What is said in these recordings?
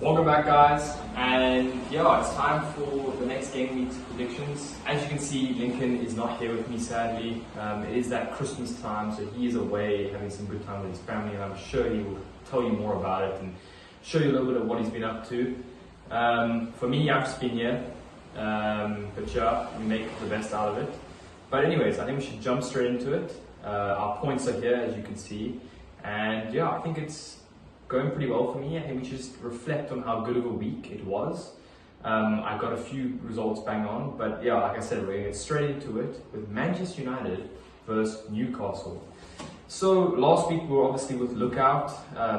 Welcome back, guys, and yeah, it's time for the next game week's predictions. As you can see, Lincoln is not here with me, sadly. It is that Christmas time, so he is away having some good time with his family, and I'm sure he will tell you more about it and show you a little bit of what he's been up to. For me, I've just been here, but yeah, we make the best out of it. But anyways, I think we should jump straight into it. Our points are here, as you can see, and yeah, I think it's going pretty well for me. I think we should just reflect on how good of a week it was. I got a few results bang on, but yeah, like I said, we're going to get straight into it with Manchester United versus Newcastle. So last week we were obviously with Lookout,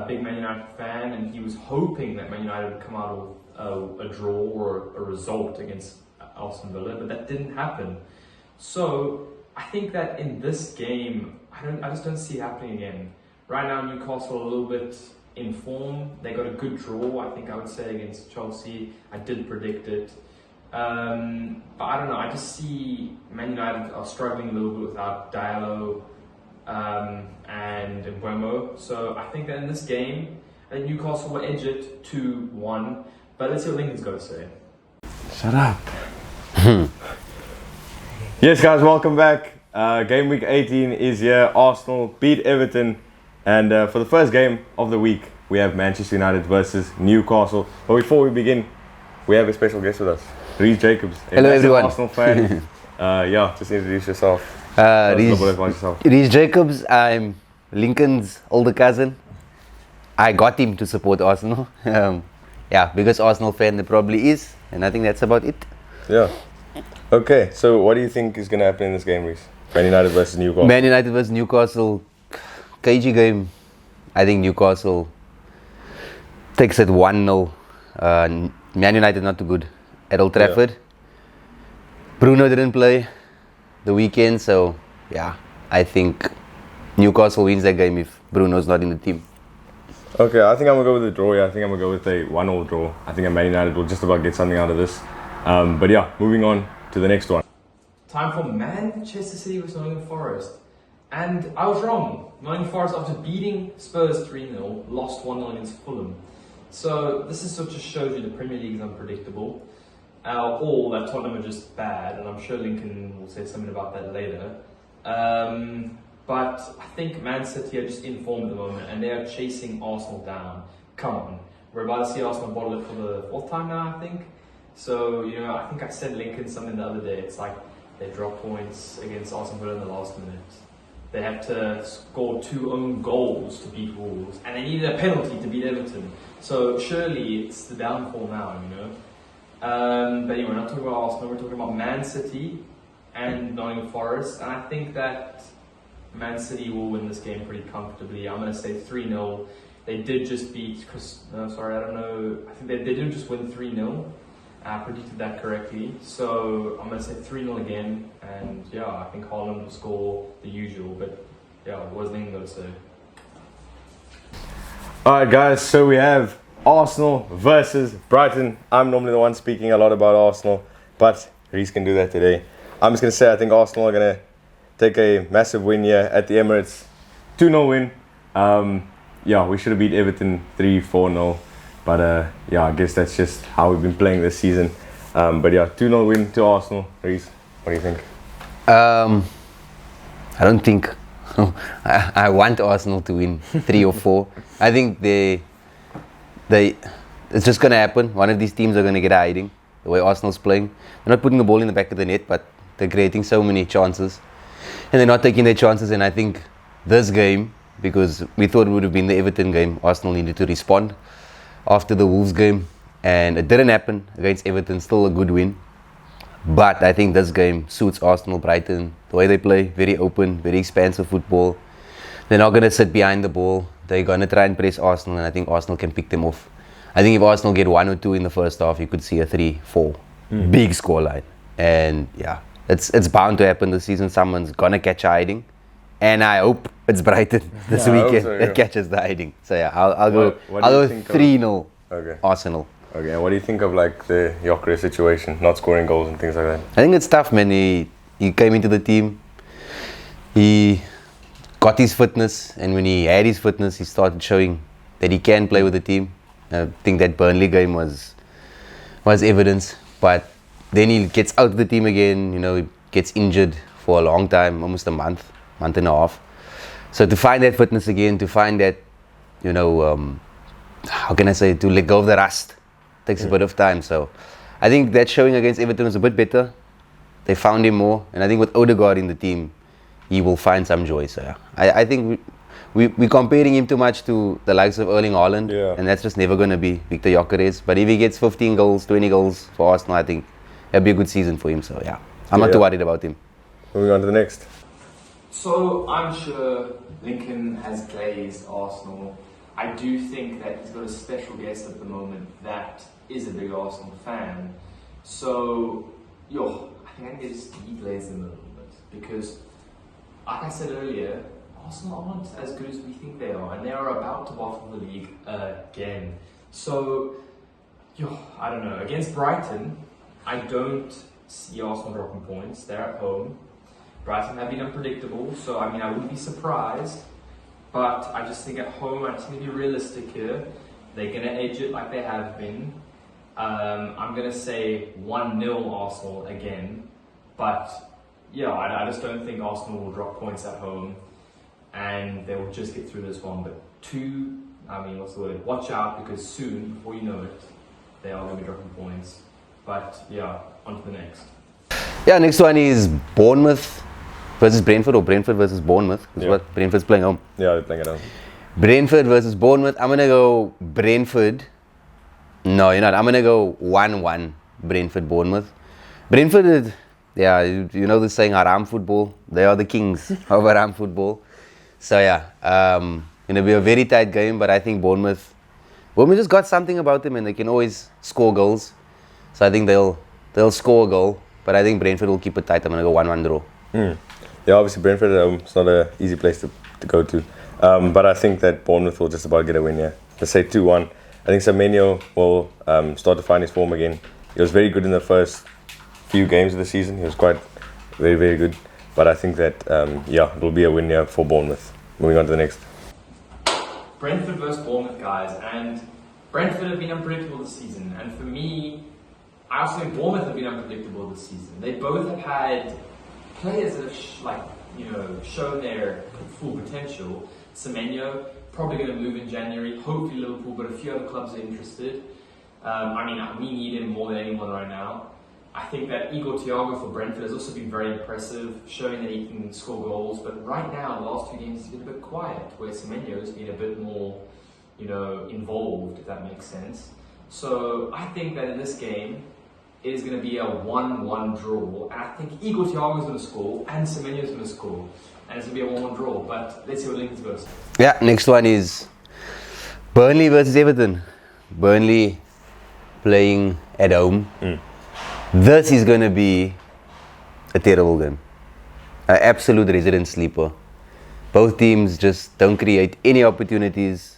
big Man United fan, and he was hoping that Man United would come out of a draw or a result against Aston Villa, but that didn't happen. So I think that in this game, I just don't see it happening again. Right now, Newcastle a little bit in form. They got a good draw, I think I would say, against Chelsea. I did predict it. But I don't know, I just see Man United are struggling a little bit without Diallo and Mbeumo. So I think that in this game, I think Newcastle will edge it 2-1. But let's see what Lincoln's got to say. Shut up. Yes, guys, welcome back. Game week 18 is here. Arsenal beat Everton. And for the first game of the week, we have Manchester United versus Newcastle. But before we begin, we have a special guest with us, Reece Jacobs. Hello, everyone. Arsenal fan. Just introduce yourself. Reece Jacobs, I'm Lincoln's older cousin. I got him to support Arsenal. Biggest Arsenal fan there probably is. And I think that's about it. Yeah. Okay, so what do you think is going to happen in this game, Reece? Man United versus Newcastle. Man United versus Newcastle. Cagey game. I think Newcastle takes it 1-0. Man United not too good at Old Trafford. Yeah. Bruno didn't play the weekend, so yeah, I think Newcastle wins that game if Bruno's not in the team. Okay, I think I'm going to go with a draw. I think I'm going to go with a 1-0 draw. I think Man United will just about get something out of this. But yeah, moving on to the next one. Time for Manchester City versus Nottingham Forest. And I was wrong. Nottingham Forest, after beating Spurs 3-0, lost 1-0 against Fulham. So this is sort of just shows you the Premier League is unpredictable. Or that Tottenham are just bad, and I'm sure Lincoln will say something about that later. But I think Man City are just in form at the moment, and they are chasing Arsenal down. Come on. We're about to see Arsenal bottle it for the fourth time now, I think. So, I think I said Lincoln something the other day. It's like they drop points against Arsenal Villa in the last minute. They had to score 2 own goals to beat Wolves, and they needed a penalty to beat Everton. So surely it's the downfall now, But anyway, we're not talking about Arsenal, we're talking about Man City and Nottingham Forest, and I think that Man City will win this game pretty comfortably. I'm going to say 3-0. They did just beat, I think they didn't just win 3-0. I predicted that correctly, so I'm going to say 3-0 again, and yeah, I think Haaland will score the usual, but yeah, what's Lincoln going to say? Alright guys, so we have Arsenal versus Brighton. I'm normally the one speaking a lot about Arsenal, but Reece can do that today. I'm just going to say I think Arsenal are going to take a massive win here at the Emirates. 2-0 win. We should have beat Everton 3-4-0. But I guess that's just how we've been playing this season. 2-0 win to Arsenal. Reece, what do you think? I don't think. I want Arsenal to win 3 or 4. I think it's just going to happen. One of these teams are going to get hiding the way Arsenal's playing. They're not putting the ball in the back of the net, but they're creating so many chances. And they're not taking their chances. And I think this game, because we thought it would have been the Everton game, Arsenal needed to respond after the Wolves game, and it didn't happen against Everton. Still a good win, but I think this game suits Arsenal. Brighton, the way they play, very open, very expansive football. They're not going to sit behind the ball. They're going to try and press Arsenal, and I think Arsenal can pick them off. I think if Arsenal get 1 or 2 in the first half, you could see a 3-4 big scoreline. And yeah, it's bound to happen this season. Someone's going to catch hiding, and I hope it's Brighton this weekend that catches the hiding. So yeah, I'll go 3-0 Arsenal. Okay, and what do you think of the Gyökeres situation, not scoring goals and things like that? I think it's tough, man. He came into the team, he got his fitness, and when he had his fitness, he started showing that he can play with the team. I think that Burnley game was evidence, but then he gets out of the team again. He gets injured for a long time, almost a month and a half. So to find that fitness again, to find that, how can I say, to let go of the rust, takes a bit of time. So I think that showing against Everton was a bit better. They found him more, and I think with Odegaard in the team, he will find some joy. So yeah, I think we're comparing him too much to the likes of Erling Haaland, and that's just never going to be Victor Gyökeres. But if he gets 15 goals, 20 goals for Arsenal, I think it'll be a good season for him. So yeah, I'm not too worried about him. Moving on to the next. So I'm sure Lincoln has glazed Arsenal. I do think that he's got a special guest at the moment that is a big Arsenal fan. So, I think I can just deglaze them a little bit because, like I said earlier, Arsenal aren't as good as we think they are, and they are about to bottle the league again. So, I don't know. Against Brighton, I don't see Arsenal dropping points. They're at home. Brighton have been unpredictable, so I wouldn't be surprised. But I just think at home, I just need to be realistic here. They're going to edge it like they have been. I'm going to say 1-0 Arsenal again. But, I just don't think Arsenal will drop points at home. And they will just get through this one. But watch out, because soon, before you know it, they are going to be dropping points. But, on to the next. Yeah, next one is Bournemouth versus Brentford, or Brentford versus Bournemouth. Because what? Brentford's playing home. Yeah, they're playing at home. Brentford versus Bournemouth. I'm going to go Brentford. No, you're not. I'm going to go 1-1 Brentford, Bournemouth. Brentford, the saying, Haram football. They are the kings of Haram football. So, going to be a very tight game, but I think Bournemouth just got something about them, and they can always score goals. So I think they'll score a goal, but I think Brentford will keep it tight. I'm going to go 1-1 draw. Yeah, obviously Brentford at home, it's not an easy place to go to. But I think that Bournemouth will just about get a win here. Let's say 2-1. I think Semenyo will start to find his form again. He was very good in the first few games of the season. He was quite very, very good. But I think that, it will be a win here for Bournemouth. Moving on to the next. Brentford versus Bournemouth, guys. And Brentford have been unpredictable this season. And for me, I also think Bournemouth have been unpredictable this season. They both have had players that have shown their full potential. Semenyo, probably going to move in January. Hopefully Liverpool, but a few other clubs are interested. We need him more than anyone right now. I think that Igor Thiago for Brentford has also been very impressive, showing that he can score goals. But right now, the last 2 games, he's been a bit quiet, where Semenyo has been a bit more, involved, if that makes sense. So I think that in this game, it is going to be a 1-1 draw. And I think Igor Thiago is going to score, and Semenyo is going to score. And it's going to be a 1-1 draw. But let's see what Lincoln goes. Yeah, next one is Burnley versus Everton. Burnley playing at home. This is going to be a terrible game. An absolute resident sleeper. Both teams just don't create any opportunities.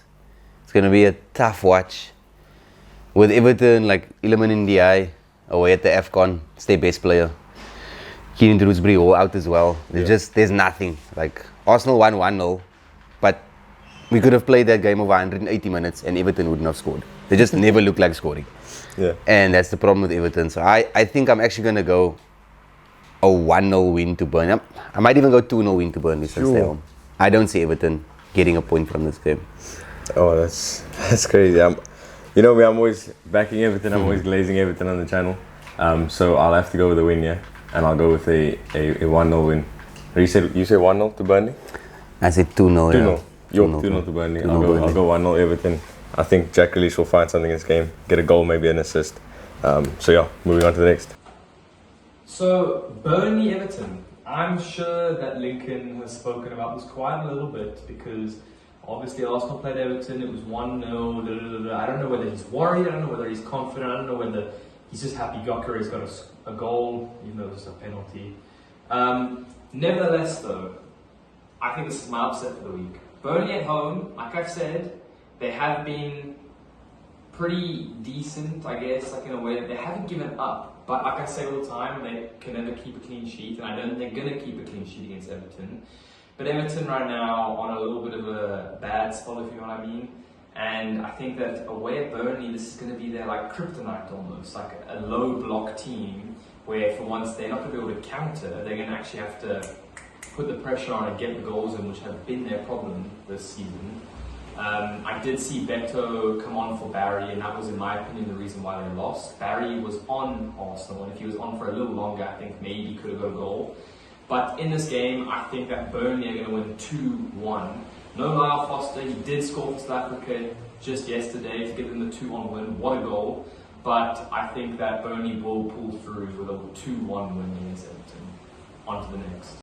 It's going to be a tough watch. With Everton, like Iliman Ndiaye, away at the AFCON, it's their best player. Keenan Dewsbury all out as well. There's nothing. Like Arsenal won 1-0, but we could have played that game over 180 minutes and Everton wouldn't have scored. They just never look like scoring. Yeah. And that's the problem with Everton. So I think I'm actually going to go a 1-0 win to Burnley. I might even go 2-0 win to Burnley since they're home. I don't see Everton getting a point from this game. Oh, that's crazy. I'm always backing Everton. I'm always glazing Everton on the channel. So I'll have to go with a win, and I'll go with a 1-0 win. You said 1-0 to Burnley? I said 2-0. 2-0. 2-0 to Burnley. I'll go 1-0 Everton. I think Jack Grealish will find something in this game, get a goal, maybe an assist. Moving on to the next. So Burnley Everton. I'm sure that Lincoln has spoken about this quite a little bit because obviously Arsenal played Everton, it was 1-0, I don't know whether he's worried, I don't know whether he's confident, I don't know whether he's just happy Gyökeres got a goal, even though it was a penalty. Nevertheless though, I think this is my upset for the week. Burnley at home, like I've said, they have been pretty decent, I guess, like in a way that they haven't given up. But like I say all the time, they can never keep a clean sheet, and I don't think they're going to keep a clean sheet against Everton. But Everton right now on a little bit of a bad spot, if you know what I mean. And I think that away at Burnley, this is going to be their like kryptonite almost, like a low block team where for once they're not going to be able to counter, they're going to actually have to put the pressure on and get the goals in, which have been their problem this season. I did see Beto come on for Barry, and that was, in my opinion, the reason why they lost. Barry was on Arsenal, and if he was on for a little longer, I think maybe he could have got a goal. But in this game, I think that Burnley are going to win 2-1. No Lyle Foster, he did score for South Africa just yesterday to give them the 2-1 win. What a goal. But I think that Burnley will pull through with a 2-1 win against Everton. On to the next.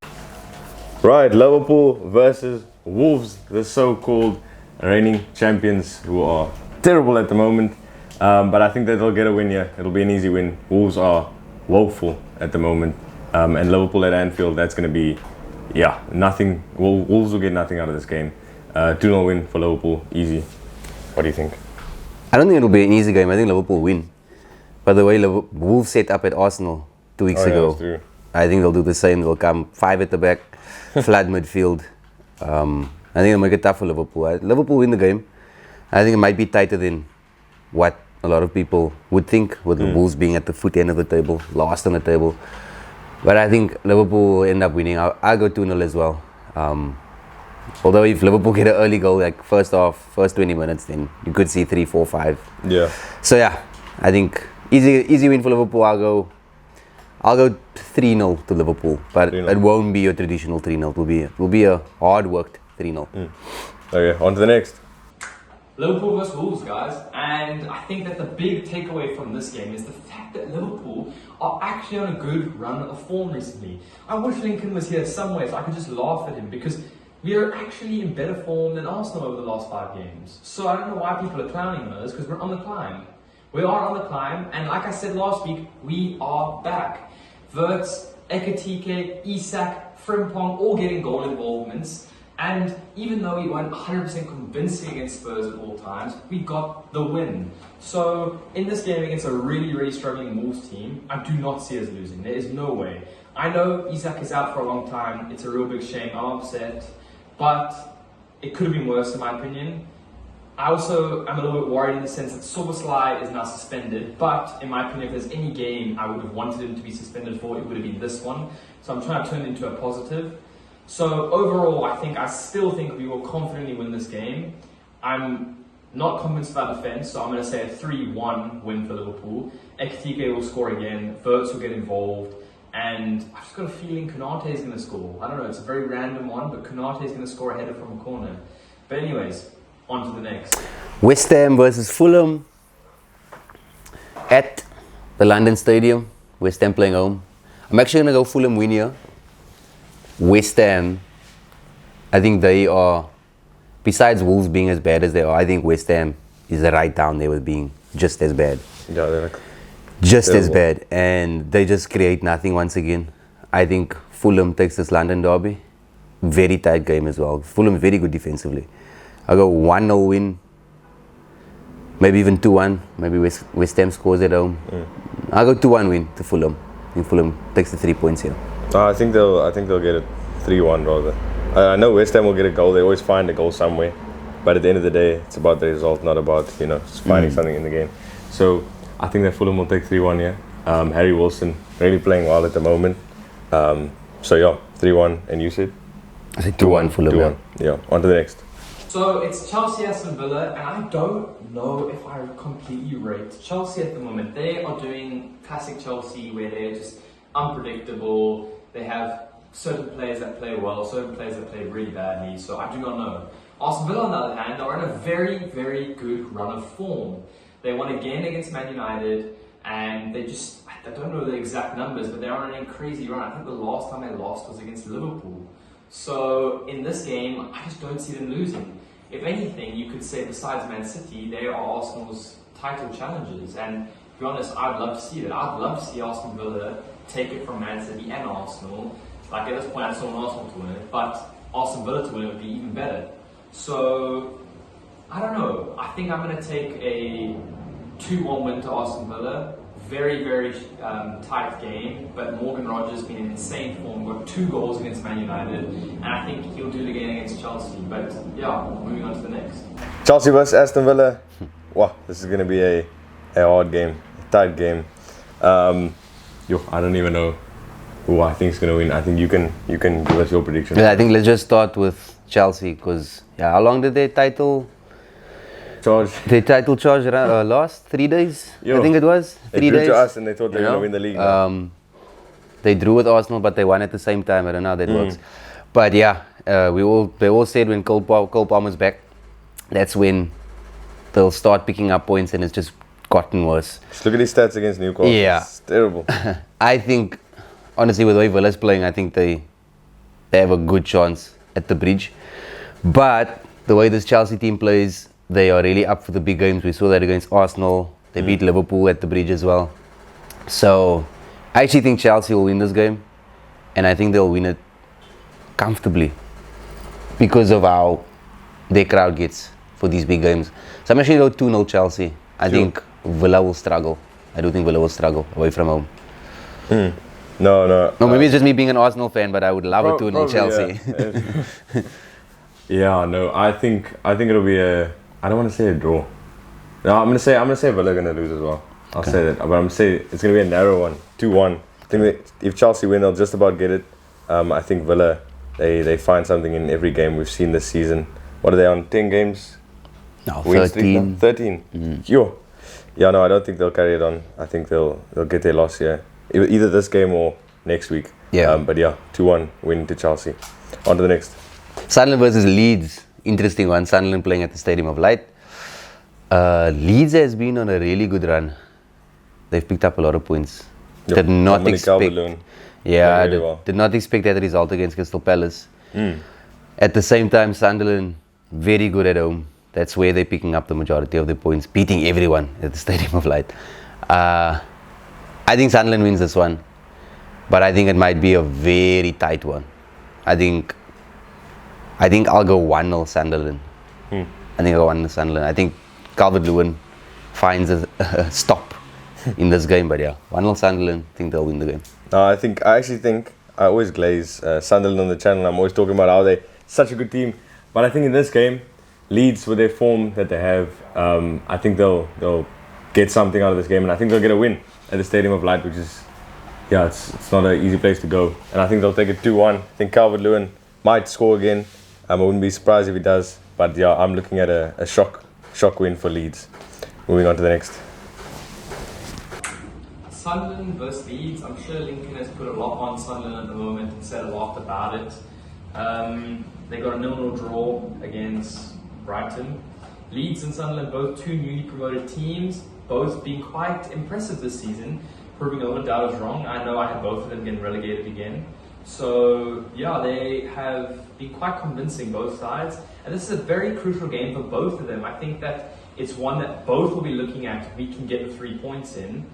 Right, Liverpool versus Wolves, the so-called reigning champions who are terrible at the moment. But I think that they'll get a win here. It'll be an easy win. Wolves are woeful at the moment. And Liverpool at Anfield, that's going to be, nothing. Wolves will get nothing out of this game. 2-0 win for Liverpool, easy. What do you think? I don't think it'll be an easy game. I think Liverpool win. By the way, Wolves set up at Arsenal 2 weeks ago. I think they'll do the same. They'll come 5 at the back, flat midfield. I think they'll make it tough for Liverpool. Liverpool win the game. I think it might be tighter than what a lot of people would think, with the Wolves being at the foot end of the table, last on the table. But I think Liverpool will end up winning. I'll go 2-0 as well. Although if Liverpool get an early goal, like first 20 minutes, then you could see 3, 4, 5. Yeah. So I think easy win for Liverpool. I'll go 3-0 to Liverpool, but 3-0. It won't be a traditional 3-0. It will be a hard worked 3-0. Okay, on to the next. Liverpool versus Wolves, guys, and I think that the big takeaway from this game is the fact that Liverpool are actually on a good run of form recently. I wish Lincoln was here somewhere so I could just laugh at him, because we are actually in better form than Arsenal over the last 5 games. So I don't know why people are clowning us, because we're on the climb. We are on the climb, and like I said last week, we are back. Wirtz, Ekitike, Isak, Frimpong, all getting goal involvements. And even though we weren't 100% convincing against Spurs at all times, we got the win. So in this game against a really, really struggling Wolves team, I do not see us losing. There is no way. I know Isak is out for a long time. It's a real big shame. I'm upset. But it could have been worse in my opinion. I also am a little bit worried in the sense that Soboslai is now suspended, but in my opinion, if there's any game I would have wanted him to be suspended for, it would have been this one. So I'm trying to turn it into a positive. So overall, I still think we will confidently win this game. I'm not convinced about defense, so I'm going to say a 3-1 win for Liverpool. Ekitike will score again, Wirtz will get involved, and I've just got a feeling Konate is going to score. I don't know, it's a very random one, but Konate is going to score a header from a corner. But anyways, on to the next. West Ham versus Fulham at the London Stadium. West Ham playing home. I'm actually going to go Fulham win here. West Ham, I think they are, besides Wolves being as bad as they are, I think West Ham is right down there with being just as bad. Yeah, they're like just terrible. As bad. And they just create nothing once again. I think Fulham takes this London derby. Very tight game as well. Fulham very good defensively. I'll go 1-0 win. Maybe even 2-1. Maybe West Ham scores at home. I'll go 2-1 win to Fulham. I think Fulham takes the 3 points here. I think they'll get it 3-1 rather. I know West Ham will get a goal. They always find a goal somewhere, but at the end of the day, it's about the result, not about just finding something in the game. So I think that Fulham will take 3-1 here. Harry Wilson really playing well at the moment. 3-1. And you said? I said 2-1 Fulham. 2-1. Yeah. On to the next. So it's Chelsea, Aston Villa, and I don't know if I completely rate Chelsea at the moment. They are doing classic Chelsea where they're just unpredictable. They have certain players that play well, certain players that play really badly, so I do not know. Aston Villa, on the other hand, are in a very, very good run of form. They won again against Man United, and I don't know the exact numbers, but they're on a crazy run. I think the last time they lost was against Liverpool. So in this game, I just don't see them losing. If anything, you could say besides Man City, they are Arsenal's title challengers, and to be honest, I'd love to see that. I'd love to see Aston Villa take it from Man City and Arsenal. Like at this point, I still want Arsenal to win it, but Aston Villa to win it would be even better. So, I don't know. I think I'm going to take a 2-1 win to Aston Villa. Very, very tight game, but Morgan Rogers been in insane form. Got 2 goals against Man United, and I think he'll do it again against Chelsea. But yeah, moving on to the next. Chelsea versus Aston Villa. Wow, this is going to be a hard game, a tight game. I don't even know who I think is going to win. I think you can give us your prediction. Yeah, I think let's just start with Chelsea because how long did their title charge last? 3 days? Yo, I think it was. They 3 drew days. to us and they thought they were going to win the league. They drew with Arsenal, but they won at the same time. I don't know how that works. But yeah, they all said when Cole Palmer's back, that's when they'll start picking up points, and it's just gotten worse. Just look at his stats against Newcastle. Yeah. It's terrible. I think, honestly, with the way Villa's playing, I think they have a good chance at the bridge. But the way this Chelsea team plays, they are really up for the big games. We saw that against Arsenal. They beat Liverpool at the bridge as well. So I actually think Chelsea will win this game, and I think they'll win it comfortably because of how their crowd gets for these big games. So I'm actually going to 2-0 Chelsea. I think Villa will struggle. I do think Villa will struggle away from home. No. No, maybe it's just me being an Arsenal fan, but I would love a 2-0 Chelsea. Yeah, no, I think it'll be I don't want to say a draw. No, I'm gonna say Villa are gonna lose as well. I'll say that, but I'm gonna say it's gonna be a narrow one, 2-1. I think that if Chelsea win, they'll just about get it. I think Villa, they find something in every game we've seen this season. What are they on? 10 games? No, Win 13. 13. Yo. Yeah, no, I don't think they'll carry it on. I think they'll get their loss here, either this game or next week. Yeah. But yeah, 2-1 win to Chelsea. On to the next. Sunderland versus Leeds. Interesting one. Sunderland playing at the Stadium of Light. Leeds has been on a really good run. They've picked up a lot of points. Yep. Did not Dominic expect. Calvert-Lewin. Yeah, Really well. did not expect that result against Crystal Palace. At the same time, Sunderland very good at home. That's where they're picking up the majority of the points, beating everyone at the Stadium of Light. I think Sunderland wins this one, but I think it might be a very tight one. I think I'll go 1-0 Sunderland. I think I'll go 1-0 Sunderland. I think Calvert-Lewin finds a stop in this game, but yeah, 1-0 Sunderland. I think they'll win the game. I actually think I always glaze Sunderland on the channel. I'm always talking about how they're such a good team, but I think in this game, Leeds with their form that they have, I think they'll get something out of this game, and I think they'll get a win at the Stadium of Light, which is it's not an easy place to go, and I think they'll take it 2-1. I think Calvert-Lewin might score again. I wouldn't be surprised if he does, but yeah, I'm looking at a shock win for Leeds. Moving on to the next. Sunderland versus Leeds. I'm sure Lincoln has put a lot on Sunderland at the moment and said a lot about it. They got a 0-0 draw against Brighton. Leeds and Sunderland, both two newly promoted teams, both being quite impressive this season, proving a lot of doubters wrong. I know I had both of them getting relegated again. So yeah, they have been quite convincing, both sides. And this is a very crucial game for both of them. I think that it's one that both will be looking at if we can get the 3 points in,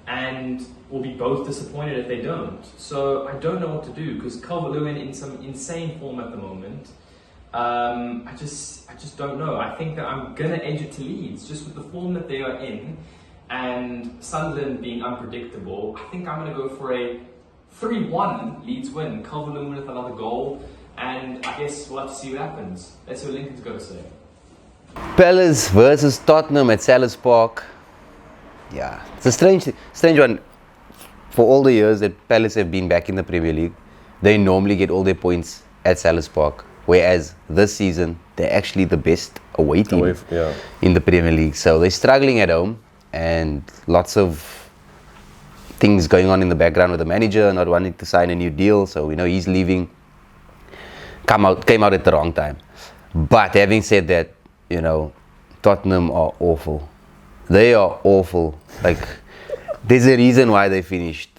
and will be both disappointed if they don't. So I don't know what to do, because Calvert-Lewin in some insane form at the moment. I just don't know. I think that I'm going to edge it to Leeds, just with the form that they are in, and Sunderland being unpredictable. I think I'm going to go for a 3-1 Leeds win. Calvert-Lewin with another goal, and I guess we'll have to see what happens. Let's see what Lincoln's got to say. Palace versus Tottenham at Selhurst Park. Yeah, it's a strange one. For all the years that Palace have been back in the Premier League, they normally get all their points at Selhurst Park. Whereas this season, they're actually the best away team in the Premier League. So they're struggling at home, and lots of things going on in the background with the manager not wanting to sign a new deal. So we know he's leaving. Came out at the wrong time. But having said that, Tottenham are awful. They are awful. Like, there's a reason why they finished.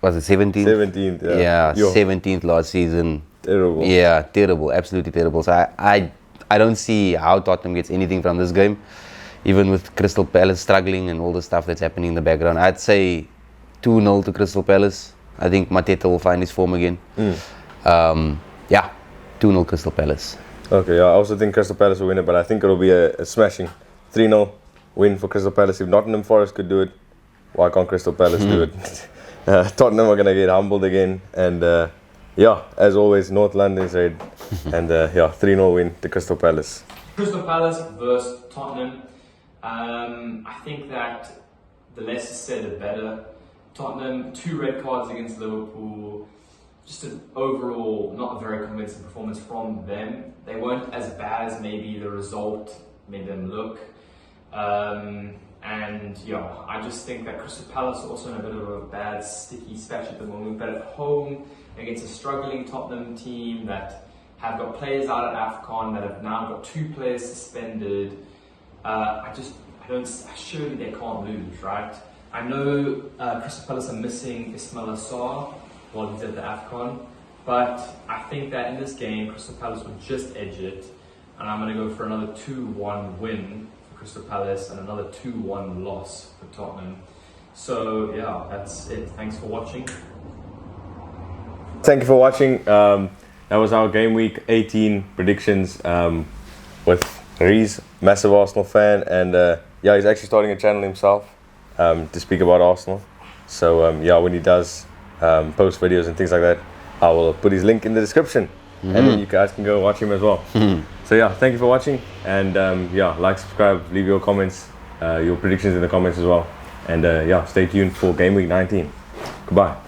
Was it 17th? 17th, yeah. Yeah, 17th last season. Terrible. Yeah, terrible. Absolutely terrible. So I don't see how Tottenham gets anything from this game. Even with Crystal Palace struggling and all the stuff that's happening in the background. I'd say 2-0 to Crystal Palace. I think Mateta will find his form again. 2-0 Crystal Palace. Okay, I also think Crystal Palace will win it, but I think it'll be a smashing 3-0 win for Crystal Palace. If Nottingham Forest could do it, why can't Crystal Palace do it? Tottenham are going to get humbled again, and as always, North London's red, and 3-0 win to Crystal Palace. Crystal Palace versus Tottenham. I think that the less is said, the better. Tottenham, 2 red cards against Liverpool. Just an overall not a very convincing performance from them. They weren't as bad as maybe the result made them look. And yeah, I just think that Crystal Palace are also in a bit of a bad sticky patch at the moment. But at home against a struggling Tottenham team that have got players out at AFCON, that have now got 2 players suspended, surely they can't lose, right? I know Crystal Palace are missing Ismail Assar while he's at the AFCON, but I think that in this game, Crystal Palace will just edge it, and I'm going to go for another 2-1 win for Crystal Palace and another 2-1 loss for Tottenham. So yeah, that's it. Thanks for watching. Thank you for watching. That was our game week 18 predictions with Reese, massive Arsenal fan, and yeah, he's actually starting a channel himself to speak about Arsenal. So yeah, when he does post videos and things like that, I will put his link in the description, and then you guys can go watch him as well. So yeah, thank you for watching, and yeah, like, subscribe, leave your comments, your predictions in the comments as well, and yeah, stay tuned for game week 19. Goodbye.